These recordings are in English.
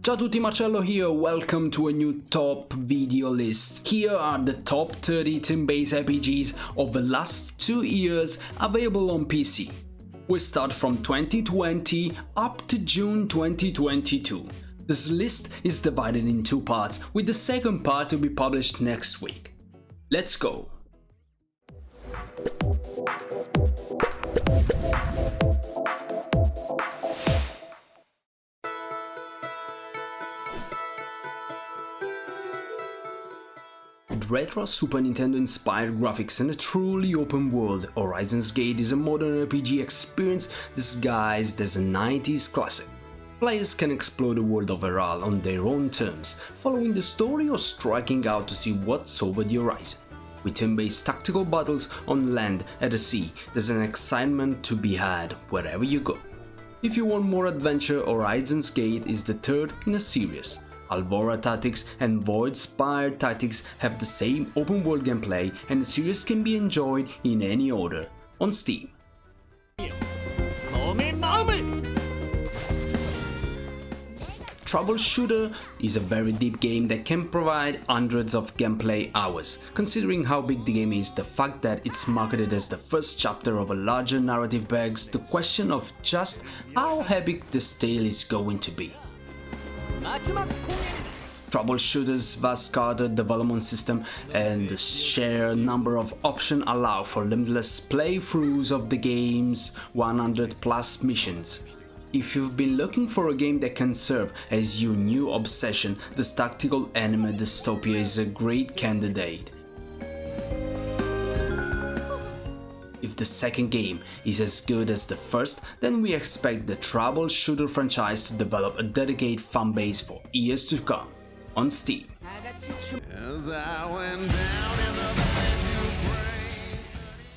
Ciao a tutti, Marcello here, welcome to a new top video list. Here are the top 30 turn-based RPGs of the last 2 years available on PC. We start from 2020 up to June 2022. This list is divided in 2 parts, with the second part to be published next week. Let's go! With retro Super Nintendo inspired graphics and a truly open world, Horizon's Gate is a modern RPG experience disguised as a 90s classic. Players can explore the world of Eral on their own terms, following the story or striking out to see what's over the horizon. With turn-based tactical battles on land and the sea, there's an excitement to be had wherever you go. If you want more adventure, Horizon's Gate is the third in a series. Alvora Tactics and Void Spire Tactics have the same open world gameplay, and the series can be enjoyed in any order on Steam. Troubleshooter is a very deep game that can provide hundreds of gameplay hours. Considering how big the game is, the fact that it's marketed as the first chapter of a larger narrative begs the question of just how epic this tale is going to be. Troubleshooter's vast carded development system and the sheer number of options allow for limitless playthroughs of the game's 100 plus missions. If you've been looking for a game that can serve as your new obsession, this tactical anime dystopia is a great candidate. If the second game is as good as the first, then we expect the Troubleshooter franchise to develop a dedicated fanbase for years to come on Steam.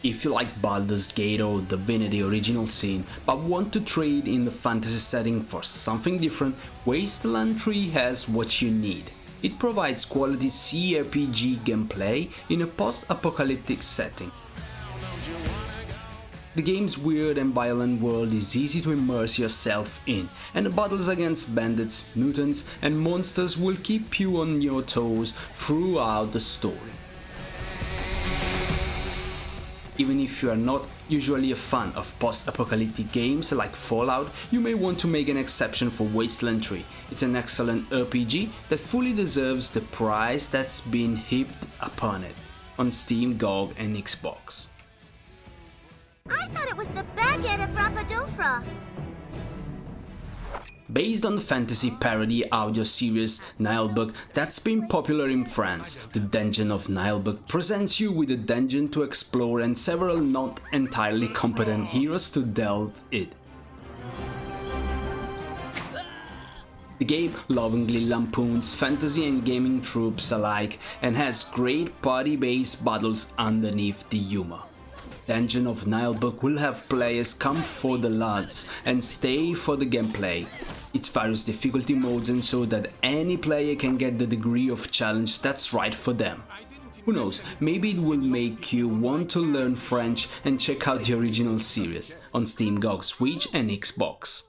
If you like Baldur's Gate or Divinity Original Sin, but want to trade in the fantasy setting for something different, Wasteland 3 has what you need. It provides quality CRPG gameplay in a post-apocalyptic setting. The game's weird and violent world is easy to immerse yourself in, and the battles against bandits, mutants, and monsters will keep you on your toes throughout the story. Even if you are not usually a fan of post-apocalyptic games like Fallout, you may want to make an exception for Wasteland 3. It's an excellent RPG that fully deserves the price that's been heaped upon it on Steam, GOG, and Xbox. I thought it was the baguette of Rapadufra. Based on the fantasy parody audio series Naheulbeuk that's been popular in France, the Dungeon of Naheulbeuk presents you with a dungeon to explore and several not entirely competent heroes to delve it. The game lovingly lampoons fantasy and gaming tropes alike and has great party-based battles underneath the humor. Dungeon of Naheulbeuk will have players come for the lads and stay for the gameplay. Its various difficulty modes ensure that any player can get the degree of challenge that's right for them. Who knows, maybe it will make you want to learn French and check out the original series on Steam, GOG, Switch and Xbox.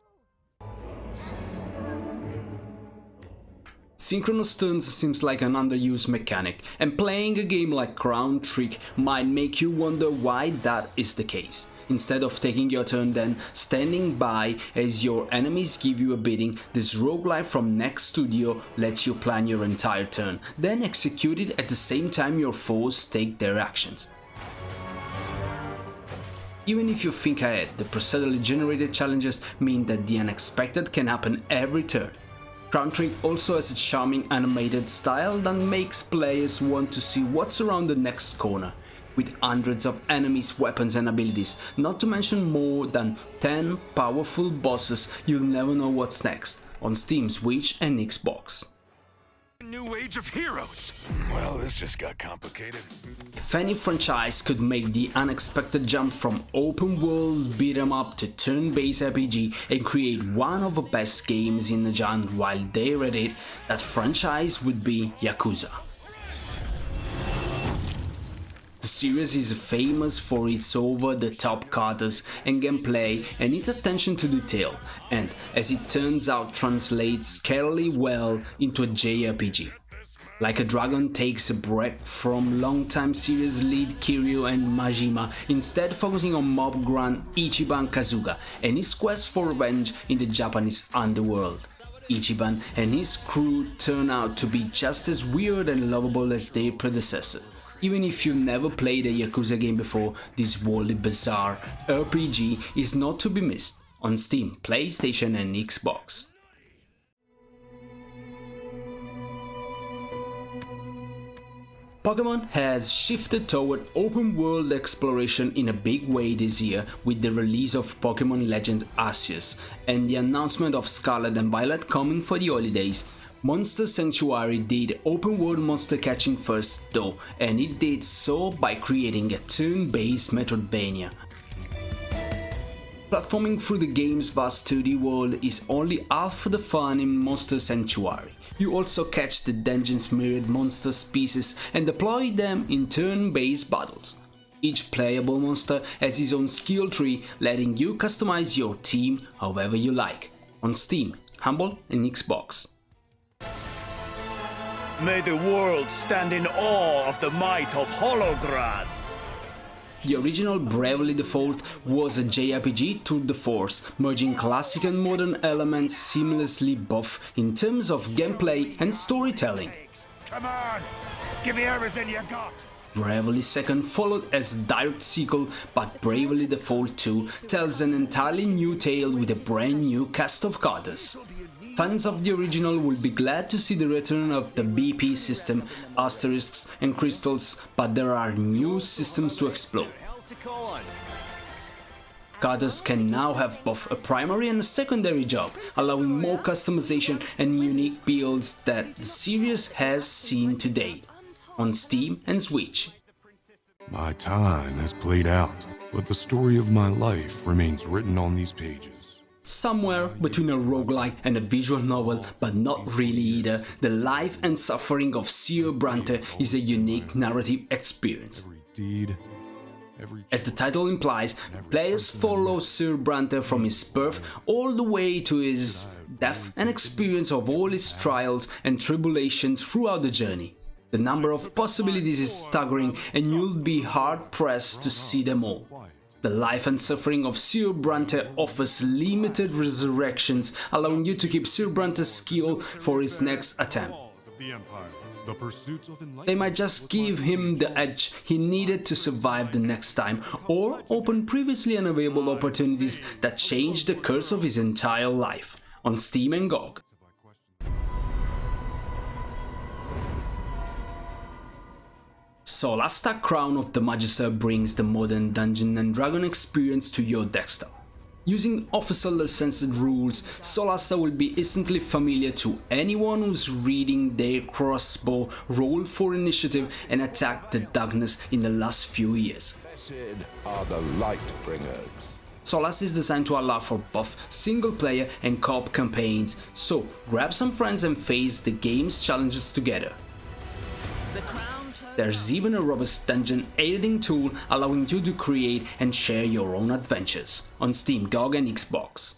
Synchronous turns seems like an underused mechanic, and playing a game like Crown Trick might make you wonder why that is the case. Instead of taking your turn then standing by as your enemies give you a beating, this roguelike from Next Studio lets you plan your entire turn, then execute it at the same time your foes take their actions. Even if you think ahead, the procedurally generated challenges mean that the unexpected can happen every turn. Crown Trick also has a charming animated style that makes players want to see what's around the next corner. With hundreds of enemies, weapons and abilities, not to mention more than 10 powerful bosses, you'll never know what's next on Steam, Switch and Xbox. New age of heroes. Well, this just got complicated. If any franchise could make the unexpected jump from open world beat 'em up to turn-based RPG and create one of the best games in the genre while they're at it, that franchise would be Yakuza. The series is famous for its over-the-top katas and gameplay and its attention to detail, and as it turns out translates scarily well into a JRPG. Like a Dragon takes a break from longtime series lead Kiryu and Majima, instead focusing on mob grunt Ichiban Kazuga and his quest for revenge in the Japanese underworld. Ichiban and his crew turn out to be just as weird and lovable as their predecessor. Even if you've never played a Yakuza game before, this wholly bizarre RPG is not to be missed on Steam, PlayStation and Xbox. Pokemon has shifted toward open-world exploration in a big way this year with the release of Pokemon Legend Arceus and the announcement of Scarlet and Violet coming for the holidays. Monster Sanctuary did open-world monster catching first though, and it did so by creating a turn-based Metroidvania. Platforming through the game's vast 2D world is only half the fun in Monster Sanctuary. You also catch the dungeon's myriad monster species and deploy them in turn-based battles. Each playable monster has his own skill tree, letting you customize your team however you like. On Steam, Humble and Xbox. May the world stand in awe of the might of Holograd! The original Bravely Default was a JRPG tour de force, merging classic and modern elements seamlessly both in terms of gameplay and storytelling. Come on! Give me everything you got! Bravely Second followed as a direct sequel, but Bravely Default 2 tells an entirely new tale with a brand new cast of characters. Fans of the original will be glad to see the return of the BP system, asterisks and crystals, but there are new systems to explore. Characters can now have both a primary and a secondary job, allowing more customization and unique builds that the series has seen to date, on Steam and Switch. My time has played out, but the story of my life remains written on these pages. Somewhere between a roguelike and a visual novel, but not really either, the life and suffering of Sir Brante is a unique narrative experience. As the title implies, players follow Sir Brante from his birth all the way to his death and experience of all his trials and tribulations throughout the journey. The number of possibilities is staggering and you'll be hard-pressed to see them all. The life and suffering of Sir Brante offers limited resurrections, allowing you to keep Sir Brante's skill for his next attempt. They might just give him the edge he needed to survive the next time, or open previously unavailable opportunities that change the course of his entire life, on Steam and GOG. Solasta Crown of the Magister brings the modern Dungeon and Dragon experience to your desktop. Using officer-licensed rules, Solasta will be instantly familiar to anyone who's reading their crossbow, roll for initiative and attack the darkness in the last few years. Are the Lightbringers. Solasta is designed to allow for both single-player and co-op campaigns, so grab some friends and face the game's challenges together. There's even a robust dungeon editing tool allowing you to create and share your own adventures, on Steam, GOG and Xbox.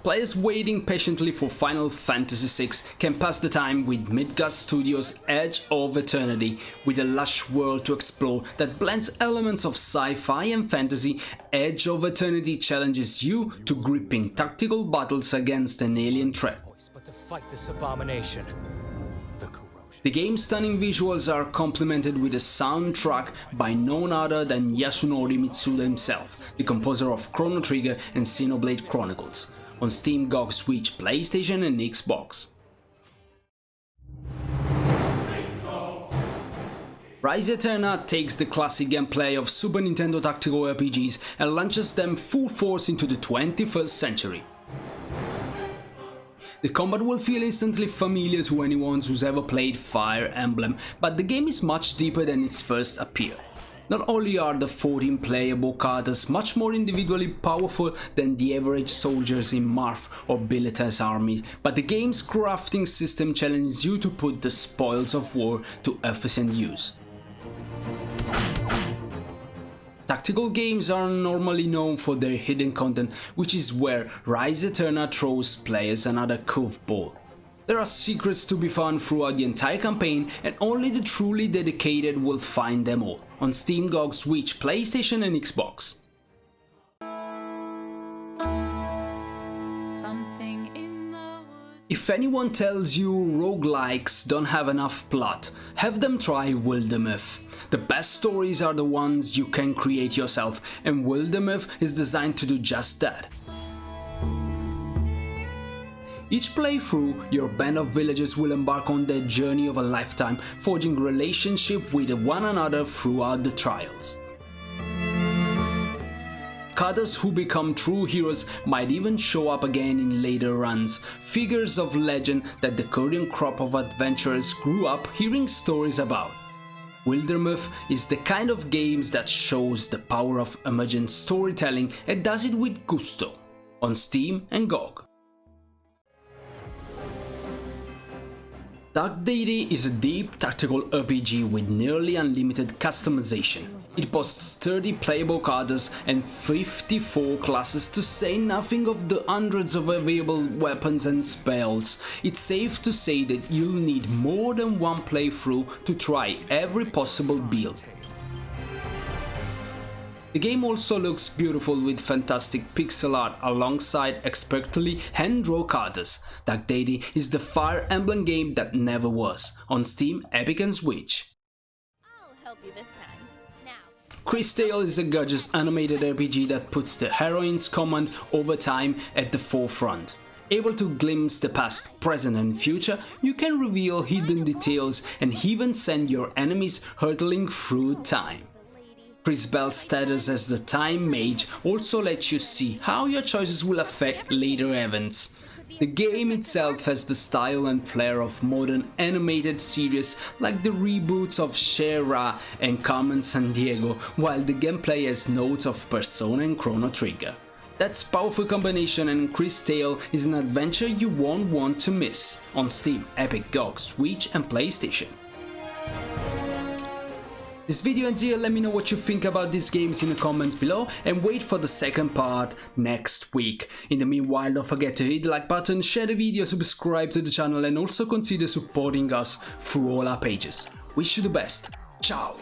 Players waiting patiently for Final Fantasy VI can pass the time with Midgard Studios' Edge of Eternity, with a lush world to explore that blends elements of sci-fi and fantasy. Edge of Eternity challenges you to gripping tactical battles against an alien threat. But to fight this abomination. The game's stunning visuals are complemented with a soundtrack by none other than Yasunori Mitsuda himself, the composer of Chrono Trigger and Xenoblade Chronicles, on Steam, GOG, Switch, PlayStation and Xbox. Rise Eterna takes the classic gameplay of Super Nintendo tactical RPGs and launches them full force into the 21st century. The combat will feel instantly familiar to anyone who's ever played Fire Emblem, but the game is much deeper than its first appeal. Not only are the 14 playable characters much more individually powerful than the average soldiers in Marth or Billitas armies, but the game's crafting system challenges you to put the spoils of war to efficient use. tactical games are normally known for their hidden content, which is where Rise Eterna throws players another curveball. There are secrets to be found throughout the entire campaign, and only the truly dedicated will find them all, on Steam, GOG, Switch, PlayStation and Xbox. If anyone tells you roguelikes don't have enough plot, have them try Wildermyth. The best stories are the ones you can create yourself, and Wildermyth is designed to do just that. Each playthrough, your band of villagers will embark on their journey of a lifetime, forging relationship with one another throughout the trials. Characters who become true heroes might even show up again in later runs, figures of legend that the current crop of adventurers grew up hearing stories about. Wildermyth is the kind of games that shows the power of emergent storytelling and does it with gusto, on Steam and GOG. Dark Deity is a deep tactical RPG with nearly unlimited customization. It boasts 30 playable characters and 54 classes, to say nothing of the hundreds of available weapons and spells. It's safe to say that you'll need more than one playthrough to try every possible build. The game also looks beautiful with fantastic pixel art alongside expertly hand-drawn characters. Dark Deity is the Fire Emblem game that never was, on Steam, Epic and Switch. I'll help you this time. Now. Chris Tale is a gorgeous animated RPG that puts the heroine's command over time at the forefront. Able to glimpse the past, present and future, you can reveal hidden details and even send your enemies hurtling through time. Chris Bell's status as the Time Mage also lets you see how your choices will affect later events. The game itself has the style and flair of modern animated series like the reboots of She-Ra and Carmen Sandiego, while the gameplay has notes of Persona and Chrono Trigger. That's powerful combination, and Chris Tale is an adventure you won't want to miss, on Steam, Epic, GOG, Switch and PlayStation. This video ends here. Let me know what you think about these games in the comments below, and wait for the second part next week. In the meanwhile, don't forget to hit the like button, share the video, subscribe to the channel and also consider supporting us through all our pages. Wish you the best. Ciao!